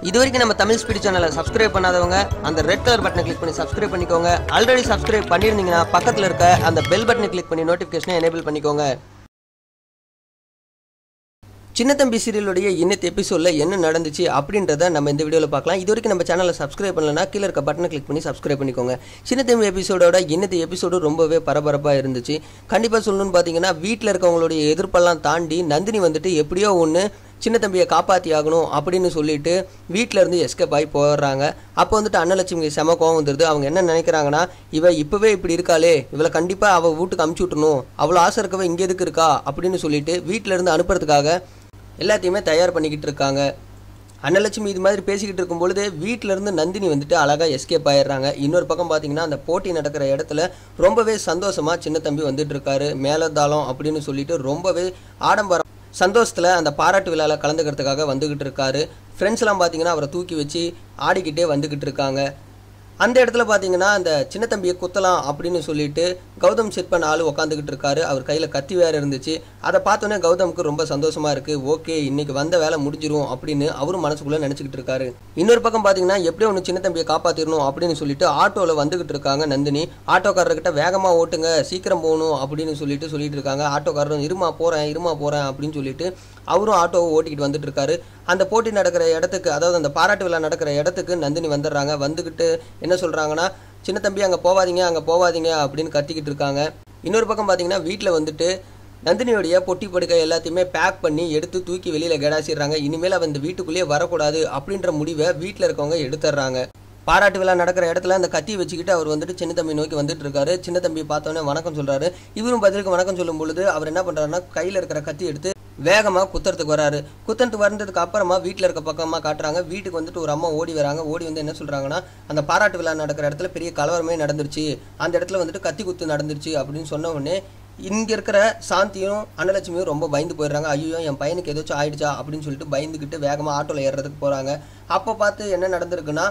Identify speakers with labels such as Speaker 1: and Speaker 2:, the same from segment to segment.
Speaker 1: இதுவரைக்கும் நம்ம தமிழ் ஸ்பீட் சேனலை சப்ஸ்கிரைப் பண்ணாதவங்க அந்த ரெட் கலர் பட்டனை கிளிக் பண்ணி சப்ஸ்கிரைப் பண்ணிக்கோங்க. ஆல்ரெடி சப்ஸ்கிரைப் பண்ணியிருந்தீங்கன்னா பக்கத்தில் இருக்க அந்த பெல் பட்டனை கிளிக் பண்ணி நோட்டிஃபிகேஷனை எனேபிள் பண்ணிக்கோங்க. சின்னத்தம்பி சீரியலுடைய இன்னத்து எபிசோடில் என்ன நடந்துச்சு அப்படின்றத நம்ம இந்த வீடியோவில் பார்க்கலாம். இது வரைக்கும் நம்ம சேனலை சப்ஸ்கிரைப் பண்ணலன்னா கீழே இருக்க பட்டனை கிளிக் பண்ணி சப்ஸ்கிரைப் பண்ணிக்கோங்க. சின்னத்தம்பி எபிசோடோட இன்னத்து எபிசோடு ரொம்பவே பரபரப்பாக இருந்துச்சு. கண்டிப்பாக சொல்லணும்னு பார்த்தீங்கன்னா வீட்டில் இருக்கவங்களுடைய எதிர்ப்பெல்லாம் தாண்டி நந்தினி வந்துட்டு எப்படியோ ஒன்று சின்ன தம்பியை காப்பாற்றி ஆகணும் அப்படின்னு சொல்லிட்டு வீட்டில் இருந்து எஸ்கேப் ஆகி போடுறாங்க. அப்போ வந்துட்டு அன்னலட்சுமிக்கு செம கோவம் வந்துடுது. அவங்க என்ன நினைக்கிறாங்கன்னா, இவ இப்போவே இப்படி இருக்காளே, இவளை கண்டிப்பாக அவள் வீட்டுக்கு அமுச்சு விட்டணும், அவ்வளோ ஆசை இருக்கவ இங்கே எதுக்கு இருக்கா அப்படின்னு சொல்லிட்டு வீட்டில் இருந்து அனுப்புறதுக்காக எல்லாத்தையுமே தயார் பண்ணிக்கிட்டு இருக்காங்க. அன்னலட்சுமி இது மாதிரி பேசிக்கிட்டு இருக்கும் பொழுது வீட்டிலேருந்து நந்தினி வந்துட்டு அழகாக எஸ்கேப் ஆயிடுறாங்க. இன்னொரு பக்கம் பார்த்தீங்கன்னா அந்த போட்டி நடக்கிற இடத்துல ரொம்பவே சந்தோஷமாக சின்ன தம்பி வந்துட்டு இருக்காரு. மேலதாளம் அப்படின்னு சொல்லிட்டு ரொம்பவே ஆடம்பரம் சந்தோஷத்தில் அந்த பாராட்டு விழாவில் கலந்துக்கிறதுக்காக வந்துக்கிட்டு இருக்காரு. ஃப்ரெண்ட்ஸ்லாம் பார்த்தீங்கன்னா அவரை தூக்கி வச்சு ஆடிக்கிட்டே வந்துக்கிட்டு இருக்காங்க. அந்த இடத்துல பார்த்தீங்கன்னா அந்த சின்ன தம்பியை குத்தலாம் அப்படின்னு சொல்லிட்டு கௌதம் செட் பண்ண ஆள் உட்காந்துக்கிட்டு இருக்காரு. அவர் கையில் கத்தி வேறு இருந்துச்சு. அதை பார்த்தோன்னே கௌதமுக்கு ரொம்ப சந்தோஷமாக இருக்குது. ஓகே, இன்னைக்கு வந்த வேலை முடிஞ்சிரும் அப்படின்னு அவரும் மனசுக்குள்ளே நினச்சிக்கிட்டு இருக்காரு. இன்னொரு பக்கம் பார்த்தீங்கன்னா எப்படியோ ஒன்று சின்ன தம்பியை காப்பாற்றிடணும் அப்படின்னு சொல்லிட்டு ஆட்டோவில் வந்துக்கிட்டு இருக்காங்க நந்தினி. ஆட்டோக்காரர்கிட்ட வேகமாக ஓட்டுங்க, சீக்கிரம் போகணும் அப்படின்னு சொல்லிட்டு இருக்காங்க. ஆட்டோக்காரரும் இருமா போகிறேன் அப்படின்னு சொல்லிட்டு அவரும் ஆட்டோவை ஓட்டிக்கிட்டு வந்துட்டு இருக்காரு. அந்த போட்டி நடக்கிற இடத்துக்கு, அதாவது அந்த பாராட்டு விழா நடக்கிற இடத்துக்கு நந்தினி வந்துடுறாங்க. வந்துக்கிட்டு என்ன சொல்கிறாங்கன்னா, சின்ன தம்பி அங்கே போவாதீங்க அப்படின்னு கத்திக்கிட்டு இருக்காங்க. இன்னொரு பக்கம் பார்த்தீங்கன்னா வீட்டில் வந்துட்டு நந்தினியோடைய பொட்டி படுக்கை எல்லாத்தையுமே பேக் பண்ணி எடுத்து தூக்கி வெளியில் கெடாசிடுறாங்க. இனிமேல் அவன் இந்த வீட்டுக்குள்ளேயே வரக்கூடாது அப்படின்ற முடிவை வீட்டில் இருக்கவங்க எடுத்துடுறாங்க. பாராட்டு விழா நடக்கிற இடத்துல அந்த கத்தி வச்சுக்கிட்டு அவர் வந்துட்டு சின்ன தம்பி நோக்கி வந்துட்டு இருக்காரு. சின்ன தம்பி பார்த்தோன்னே வணக்கம் சொல்கிறாரு. இவரும் பதிலுக்கு வணக்கம் சொல்லும் பொழுது அவர் என்ன பண்ணுறாருன்னா கையில் இருக்கிற கத்தி எடுத்து வேகமாக குத்துறதுக்கு வராரு. குத்துறதுக்கு வந்ததுக்கு அப்புறமா வீட்டில் இருக்க பக்கமாக காட்டுறாங்க. வீட்டுக்கு வந்துட்டு ஒரு அம்மா ஓடி வராங்க. ஓடி வந்து என்ன சொல்கிறாங்கன்னா, அந்த பாராட்டு விழா நடக்கிற இடத்துல பெரிய கலவரமே நடந்துருச்சு, அந்த இடத்துல வந்துட்டு கத்தி குத்து நடந்துருச்சு அப்படின்னு சொன்ன உடனே இங்கே இருக்கிற சாந்தியும் அன்னலட்சுமியும் ரொம்ப பயந்து போயிடுறாங்க. ஐயோ, என் பையனுக்கு ஏதாச்சும் ஆயிடுச்சா அப்படின்னு சொல்லிட்டு பயந்துக்கிட்டு வேகமாக ஆட்டோவில் ஏறுறதுக்கு போகிறாங்க. அப்போ பார்த்து என்ன நடந்திருக்குன்னா,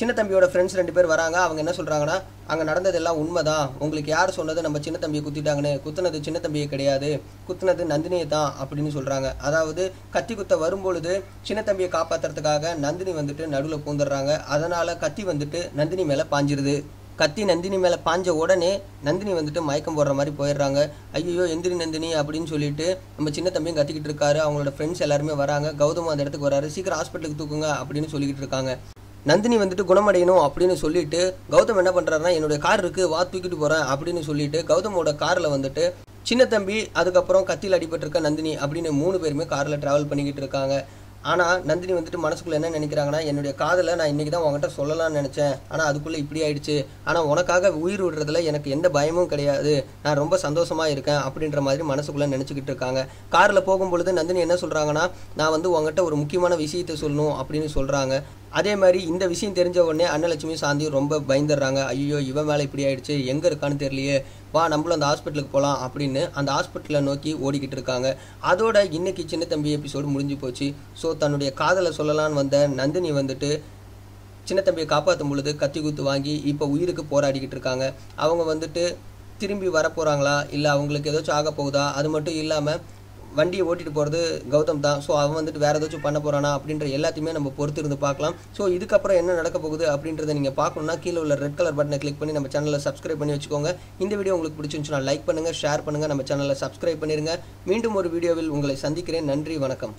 Speaker 1: சின்ன தம்பியோட ஃப்ரெண்ட்ஸ் 2 பேர் வராங்க. அவங்க என்ன சொல்கிறாங்கன்னா, அங்கே நடந்ததெல்லாம் உண்மைதான், உங்களுக்கு யார் சொன்னது நம்ம சின்ன தம்பியை குத்திட்டாங்கன்னு, குத்துனது சின்ன தம்பியை கிடையாது, குத்துனது நந்தினியை தான் அப்படின்னு சொல்கிறாங்க. அதாவது கத்தி குத்த வரும்பொழுது சின்ன தம்பியை காப்பாற்றுறதுக்காக நந்தினி வந்துட்டு நடுவில் பூந்துடுறாங்க. அதனால் கத்தி வந்துட்டு நந்தினி மேலே பாஞ்சிருது. கத்தி நந்தினி மேலே பாஞ்ச உடனே நந்தினி வந்துட்டு மயக்கம் போடுற மாதிரி போயிடுறாங்க. ஐயோ எந்திரி நந்தினி அப்படின்னு சொல்லிட்டு நம்ம சின்ன தம்பியும் கத்திக்கிட்டு இருக்காரு. அவங்களோட ஃப்ரெண்ட்ஸ் எல்லாருமே வராங்க. கௌதம் அந்த இடத்துக்கு வராரு. சீக்கிரம் ஹாஸ்பிட்டலுக்கு தூக்குங்க அப்படின்னு சொல்லிக்கிட்டு இருக்காங்க. நந்தினி வந்துட்டு குணமடையணும் அப்படின்னு சொல்லிட்டு கௌதம் என்ன பண்ணுறாருன்னா, என்னுடைய கார் இருக்குது, வா தூக்கிட்டு போகிறேன் அப்படின்னு சொல்லிட்டு கௌதமோட காரில் வந்துட்டு சின்ன தம்பி, அதுக்கப்புறம் கத்தியில் அடிபட்டிருக்க நந்தினி அப்படின்னு 3 பேருமே காரில் ட்ராவல் பண்ணிக்கிட்டு இருக்காங்க. ஆனால் நந்தினி வந்துட்டு மனசுக்குள்ளே என்ன நினைக்கிறாங்கன்னா, என்னுடைய காதலை நான் இன்றைக்கி தான் உங்கள்கிட்ட சொல்லலாம்னு நினச்சேன், ஆனால் அதுக்குள்ளே இப்படி ஆயிடுச்சு, ஆனால் உனக்காக உயிர் விடுறதுல எனக்கு எந்த பயமும் கிடையாது, நான் ரொம்ப சந்தோஷமாக இருக்கேன் அப்படின்ற மாதிரி மனசுக்குள்ளே நினச்சிக்கிட்டு இருக்காங்க. காரில் போகும்பொழுது நந்தினி என்ன சொல்கிறாங்கன்னா, நான் வந்து உங்கள்கிட்ட ஒரு முக்கியமான விஷயத்தை சொல்லணும் அப்படின்னு சொல்கிறாங்க. அதே மாதிரி இந்த விஷயம் தெரிஞ்ச உடனே அன்னலட்சுமி சாந்தியும் ரொம்ப பயந்துடுறாங்க. ஐயோ இவன் மேலே இப்படி ஆயிடுச்சு, எங்கே இருக்கான்னு தெரியலையே, வா நம்மளும் அந்த ஹாஸ்பிட்டலுக்கு போகலாம் அப்படின்னு அந்த ஹாஸ்பிட்டலை நோக்கி ஓடிக்கிட்டு இருக்காங்க. அதோட இன்னைக்கு சின்ன தம்பி எபிசோடு முடிஞ்சு போச்சு. ஸோ தன்னுடைய காதலை சொல்லலான்னு வந்த நந்தினி வந்துட்டு சின்ன தம்பியை காப்பாற்றும் பொழுது கத்தி குத்து வாங்கி இப்போ உயிருக்கு போராடிக்கிட்டு இருக்காங்க. அவங்க வந்துட்டு திரும்பி வரப்போகிறாங்களா, இல்லை அவங்களுக்கு ஏதாச்சும் ஆக போகுதா, அது மட்டும் இல்லாமல் வண்டியை ஓட்டிட்டு போகிறது கௌதம் தான். ஸோ அவன் வந்துட்டு வேறு ஏதாச்சும் பண்ண போகிறானா அப்படின்ற எல்லாத்தையுமே நம்ம பொறுத்து இருந்து பார்க்கலாம். ஸோ இதுக்கப்புறம் என்ன நடக்க போகுது அப்படின்றத நீங்கள் பார்க்கணுன்னா கீழே உள்ள ரெட் கலர் பட்டனை கிளிக் பண்ணி நம்ம சேனலை சப்ஸ்கிரைப் பண்ணி வச்சுக்கோங்க. இந்த வீடியோ உங்களுக்கு பிடிச்சிருந்துச்சுன்னா லைக் பண்ணுங்கள், ஷேர் பண்ணுங்கள், நம்ம சேனலை சப்ஸ்கிரைப் பண்ணிடுங்க. மீண்டும் ஒரு வீடியோவில் உங்களை சந்திக்கிறேன். நன்றி, வணக்கம்.